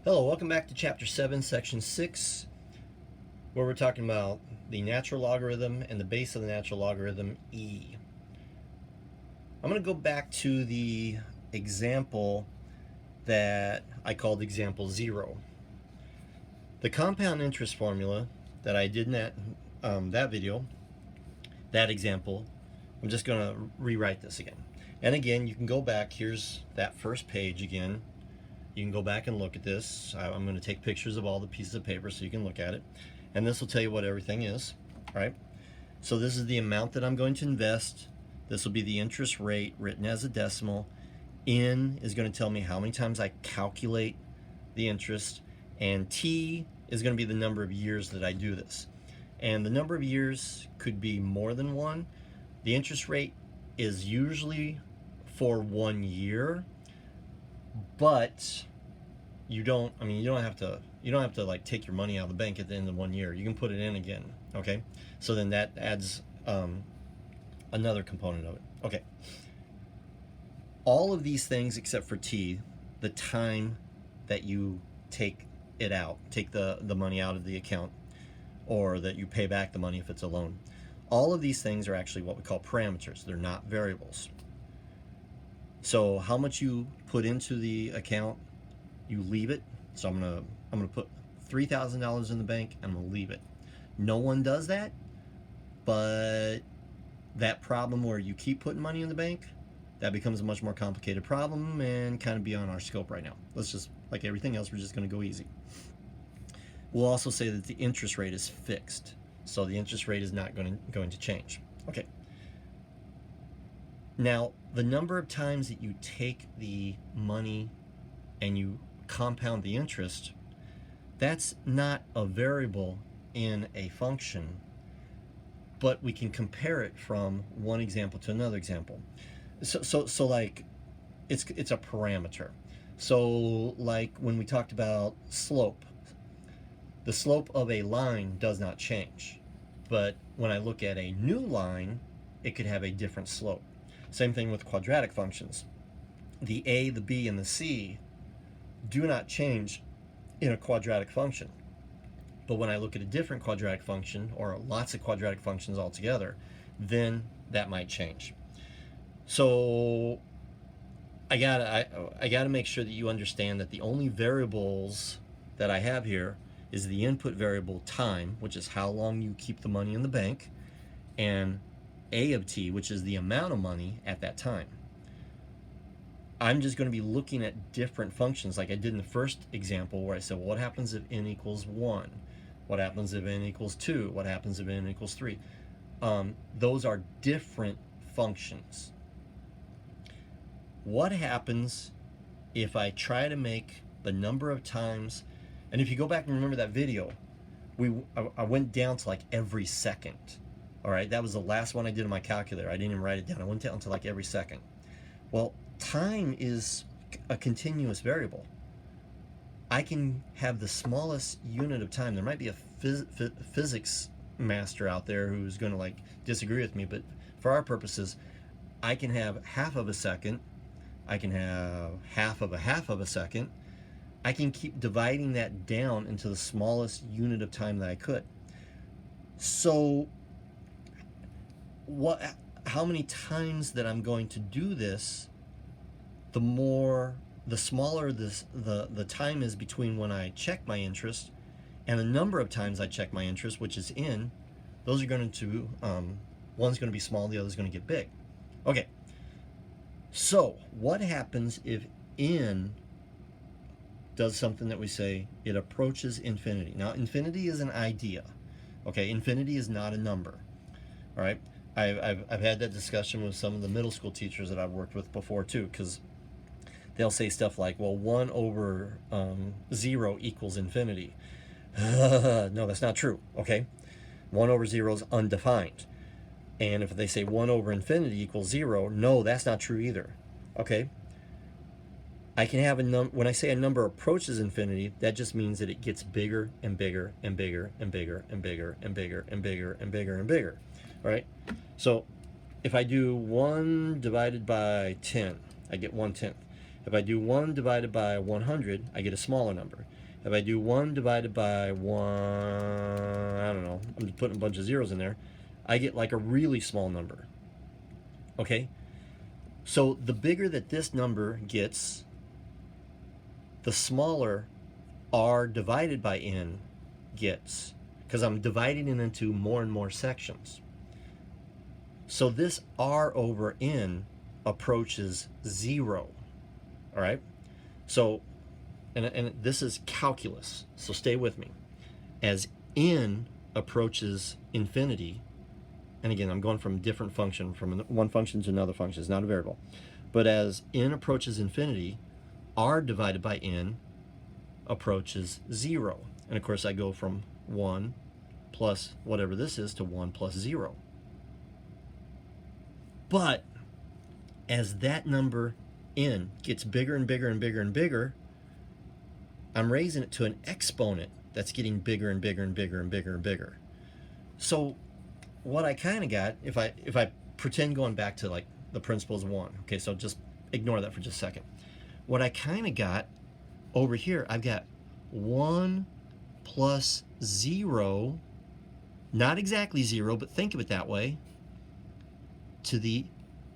Hello, welcome back to Chapter 7, Section 6, where we're talking about the natural logarithm and the base of the natural logarithm, e. I'm going to go back to the example that I called example 0. The compound interest formula that I did in that video, that example, I'm just going to rewrite this again. And again, you can go back, here's that first page again. You can go back and look at this. I'm going to take pictures of all the pieces of paper so you can look at it. And this will tell you what everything is, right? So this is the amount that I'm going to invest. This will be the interest rate written as a decimal. N is going to tell me how many times I calculate the interest. And T is going to be the number of years that I do this. And the number of years could be more than one. The interest rate is usually for 1 year. But you don't have to like take your money out of the bank at the end of 1 year. You can put it in again, okay? So then that adds another component of it. Okay. All of these things except for T, the time that you take it out, take the money out of the account, or that you pay back the money if it's a loan. All of these things are actually what we call parameters. They're not variables. So how much you put into the account, you leave it. So I'm gonna put $3,000 in the bank and I'm gonna leave it. No one does that, but that problem where you keep putting money in the bank, that becomes a much more complicated problem and kind of beyond our scope right now. Let's just, like everything else, we're just gonna go easy. We'll also say that the interest rate is fixed. So the interest rate is not going to change. Okay. Now, the number of times that you take the money and you compound the interest, that's not a variable in a function, but we can compare it from one example to another example. So like, it's a parameter. So like when we talked about slope, the slope of a line does not change. But when I look at a new line, it could have a different slope. Same thing with quadratic functions. The a, the b, and the c do not change in a quadratic function. But when I look at a different quadratic function, or lots of quadratic functions altogether, then that might change. So I gotta make sure that you understand that the only variables that I have here is the input variable time, which is how long you keep the money in the bank, and a of t, which is the amount of money at that time. I'm just going to be looking at different functions like I did in the first example where I said, well, what happens if n equals 1? What happens if n equals 2? What happens if n equals 3? Those are different functions. What happens if I try to make the number of times, and if you go back and remember that video, I went down to like every second. All right, that was the last one I did in my calculator. I didn't even write it down. I went down to like every second. Well, time is a continuous variable. I can have the smallest unit of time. There might be a physics master out there who's going to like disagree with me, but for our purposes, I can have half of a second. I can have half of a second. I can keep dividing that down into the smallest unit of time that I could. So how many times that I'm going to do this, the smaller the time is between when I check my interest and the number of times I check my interest, which is n. Those are going to one's going to be small, the other's going to get big. Okay, so what happens if n does something that we say it approaches infinity? Now, infinity is an idea. Okay, infinity is not a number. All right, I've had that discussion with some of the middle school teachers that I've worked with before too, because they'll say stuff like, well, 1 over 0 equals infinity. No, that's not true, okay? 1 over 0 is undefined. And if they say 1 over infinity equals 0, no, that's not true either, okay? I can have when I say a number approaches infinity, that just means that it gets bigger and bigger and bigger and bigger and bigger and bigger and bigger and bigger and bigger, all right? So if I do 1 divided by 10, I get 1/10. If I do 1 divided by 100, I get a smaller number. If I do 1 divided by 1, I don't know, I'm just putting a bunch of zeros in there, I get like a really small number. Okay? So the bigger that this number gets, the smaller r divided by n gets, because I'm dividing it into more and more sections. So this r over n approaches 0. All right? So, and this is calculus, so stay with me. As n approaches infinity, and again, I'm going from a different function, from one function to another function, it's not a variable. But as n approaches infinity, r divided by n approaches 0. And of course, I go from 1 plus whatever this is to 1 plus 0. But as that number n gets bigger and bigger and bigger and bigger, I'm raising it to an exponent that's getting bigger and bigger and bigger and bigger and bigger. So what I kind of got, if I pretend going back to like the principles of 1, okay, so just ignore that for just a second. What I kind of got over here, I've got 1 plus 0, not exactly 0, but think of it that way, to the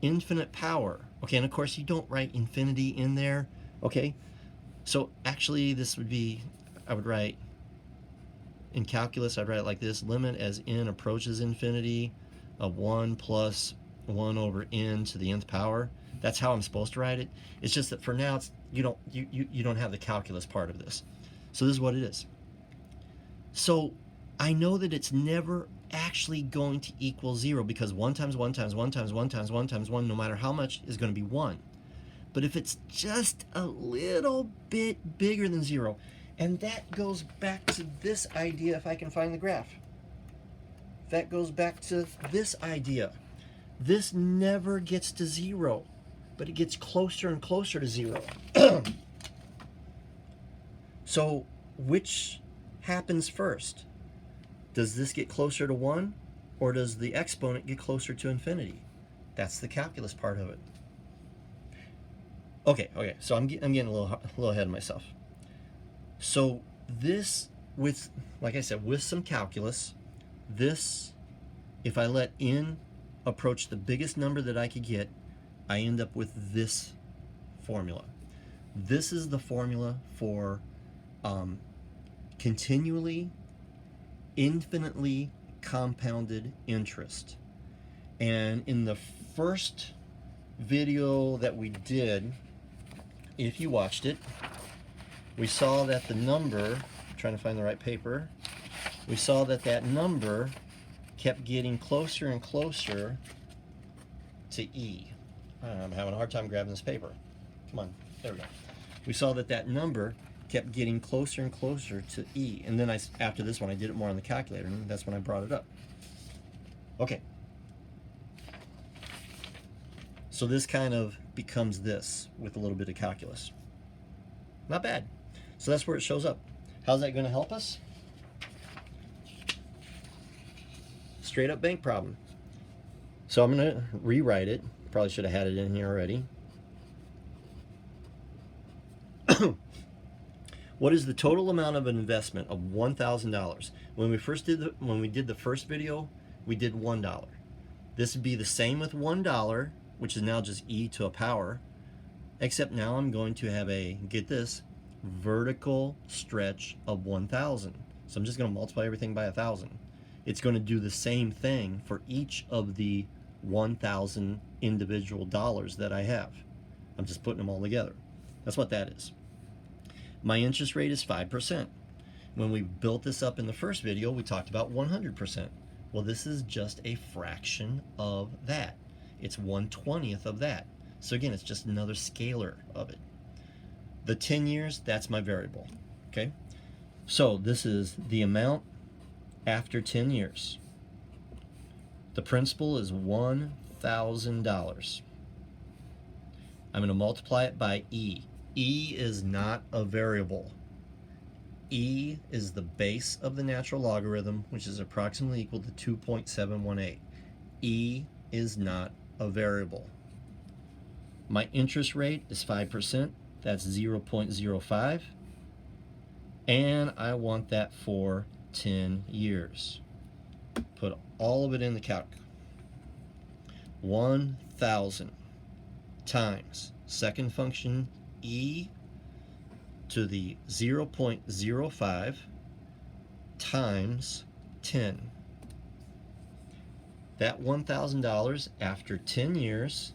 infinite power. Okay, and of course you don't write infinity in there, okay? So actually this would be, I would write, in calculus, I'd write it like this: limit as n approaches infinity of 1 plus 1 over n to the nth power. That's how I'm supposed to write it. It's just that for now, it's, you don't have the calculus part of this. So this is what it is. So I know that it's never actually going to equal 0, because 1 times 1 times 1 times 1 times 1 times 1, no matter how much, is going to be 1. But if it's just a little bit bigger than 0, and that goes back to this idea, if I can find the graph. That goes back to this idea. This never gets to 0, but it gets closer and closer to 0. So which happens first? Does this get closer to 1, or does the exponent get closer to infinity? That's the calculus part of it. Okay, so I'm getting a little ahead of myself. So this, with, like I said, with some calculus, this, if I let n approach the biggest number that I could get, I end up with this formula. This is the formula for continually, infinitely compounded interest. And in the first video that we did, if you watched it, we saw that the number, I'm trying to find the right paper, we saw that that number kept getting closer and closer to E. I'm having a hard time grabbing this paper. Come on, there we go. We saw that that number kept getting closer and closer to E. And then after this one, I did it more on the calculator, and that's when I brought it up. Okay. So this kind of becomes this with a little bit of calculus. Not bad. So that's where it shows up. How's that going to help us? Straight up bank problem. So I'm going to rewrite it. Probably should have had it in here already. What is the total amount of an investment of $1,000? When we did the first video, we did $1. This would be the same with $1, which is now just e to a power, except now I'm going to have a, get this, vertical stretch of 1,000. So I'm just going to multiply everything by 1,000. It's going to do the same thing for each of the 1,000 individual dollars that I have. I'm just putting them all together. That's what that is. My interest rate is 5%. When we built this up in the first video, we talked about 100%. Well, this is just a fraction of that. It's 1/20th of that. So again, it's just another scalar of it. The 10 years, that's my variable. Okay? So this is the amount after 10 years. The principal is $1,000. I'm going to multiply it by E. E is not a variable. E is the base of the natural logarithm, which is approximately equal to 2.718. E is not a variable. My interest rate is 5%. That's 0.05. and I want that for 10 years. Put all of it in the calc. 1,000 times second function e to the 0.05 times 10. That $1,000 after 10 years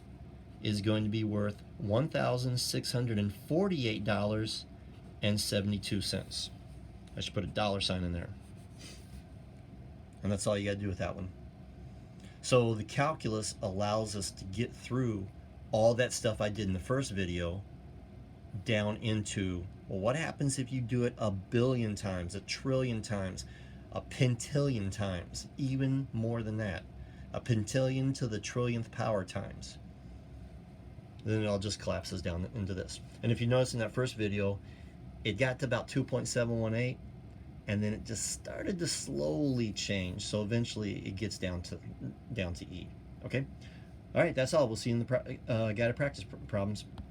is going to be worth $1,648.72. I should put a dollar sign in there. And that's all you got to do with that one. So the calculus allows us to get through all that stuff I did in the first video down into, well, what happens if you do it a billion times, a trillion times, a pentillion times, even more than that, a pentillion to the trillionth power times. Then it all just collapses down into this. And if you notice in that first video, it got to about 2.718, and then it just started to slowly change. So eventually it gets down to E. Okay? All right, that's all. We'll see you in the guided practice problems.